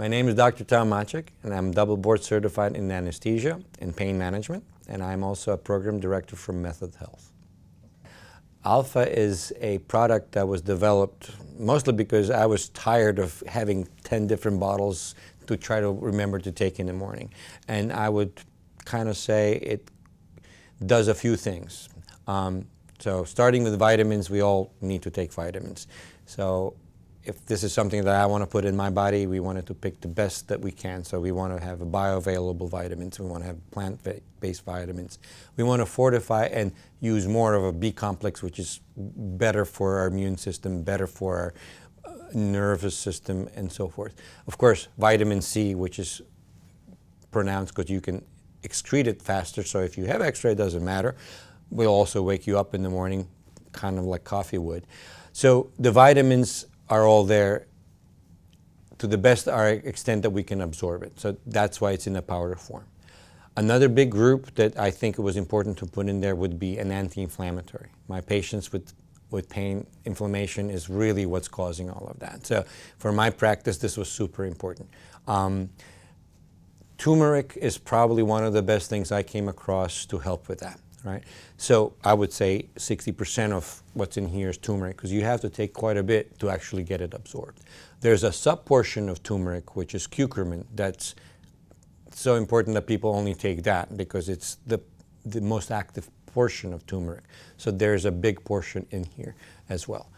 My name is Dr. Tom Macek, and I'm double board certified in anesthesia and pain management, and I'm also a program director for Method Health. Alpha is a product that was developed mostly because I was tired of having 10 different bottles to try to remember to take in the morning. And I would kind of say it does a few things. So starting with vitamins, we all need to take vitamins. So if this is something that I want to put in my body, we wanted to pick the best that we can. So we want to have bioavailable vitamins. We want to have plant-based vitamins. We want to fortify and use more of a B complex, which is better for our immune system, better for our nervous system, and so forth. Of course, vitamin C, which is pronounced because you can excrete it faster. So if you have extra, it doesn't matter. Will also wake you up in the morning, kind of like coffee would. So the vitamins are all there to the best extent that we can absorb it. So that's why it's in a powder form. Another big group that I think it was important to put in there would be an anti-inflammatory. My patients with pain, inflammation is really what's causing all of that. So for my practice, this was super important. Turmeric is probably one of the best things I came across to help with that. Right? So I would say 60% of what's in here is turmeric, because you have to take quite a bit to actually get it absorbed. There's a sub-portion of turmeric, which is curcumin, that's so important that people only take that because it's the most active portion of turmeric. So there's a big portion in here as well.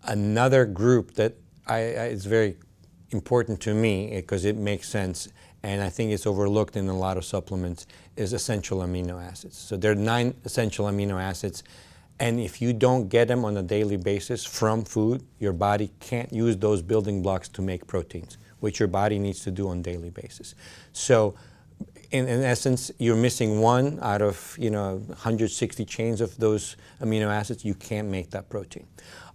Another group that is very important to me because it makes sense, and I think it's overlooked in a lot of supplements, is essential amino acids. So there are 9 essential amino acids, and if you don't get them on a daily basis from food, your body can't use those building blocks to make proteins, which your body needs to do on a daily basis. So in essence, you're missing one out of 160 chains of those amino acids. You can't make that protein.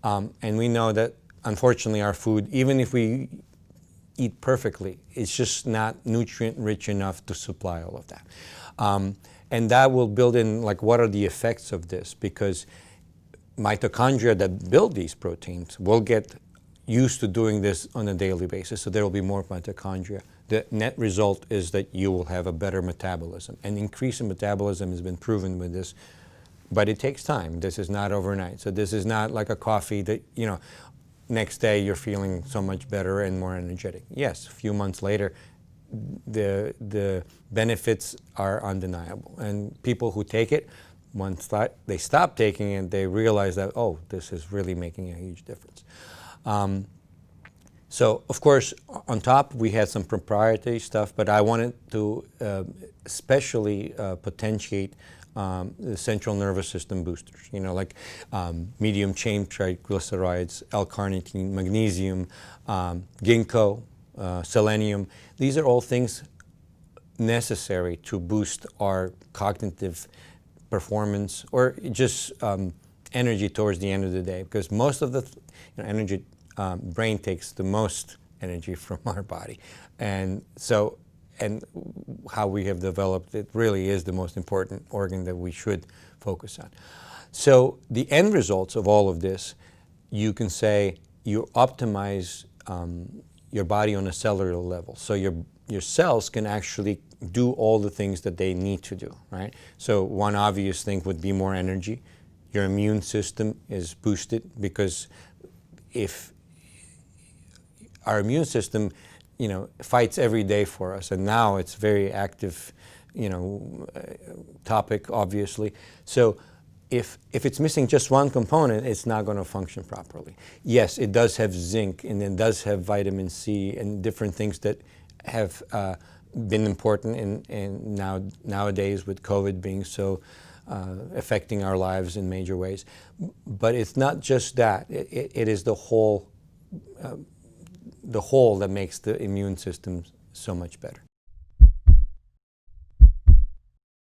And we know that, unfortunately, our food, even if we eat perfectly, it's just not nutrient rich enough to supply all of that. And that will build in, like, what are the effects of this? Because mitochondria that build these proteins will get used to doing this on a daily basis, so there will be more mitochondria. The net result is that you will have a better metabolism. An increase in metabolism has been proven with this, but it takes time. This is not overnight. So this is not like a coffee that, next day you're feeling so much better and more energetic. Yes, a few months later, the benefits are undeniable. And people who take it, once they stop taking it, they realize that, oh, this is really making a huge difference. So, of course, on top, we had some proprietary stuff, but I wanted to especially potentiate the central nervous system boosters, like medium chain triglycerides, L-carnitine, magnesium, ginkgo, selenium. These are all things necessary to boost our cognitive performance or just energy towards the end of the day, because most of the energy, brain takes the most energy from our body. And so, and how we have developed it really is the most important organ that we should focus on. So the end results of all of this, you can say you optimize your body on a cellular level. So your cells can actually do all the things that they need to do, right? So one obvious thing would be more energy. Your immune system is boosted, because if our immune system fights every day for us, and now it's very active, topic, obviously. So if it's missing just one component, it's not going to function properly. Yes, it does have zinc, and it does have vitamin C and different things that have been important in nowadays with COVID being so affecting our lives in major ways. But it's not just that. It is the whole that makes the immune system so much better.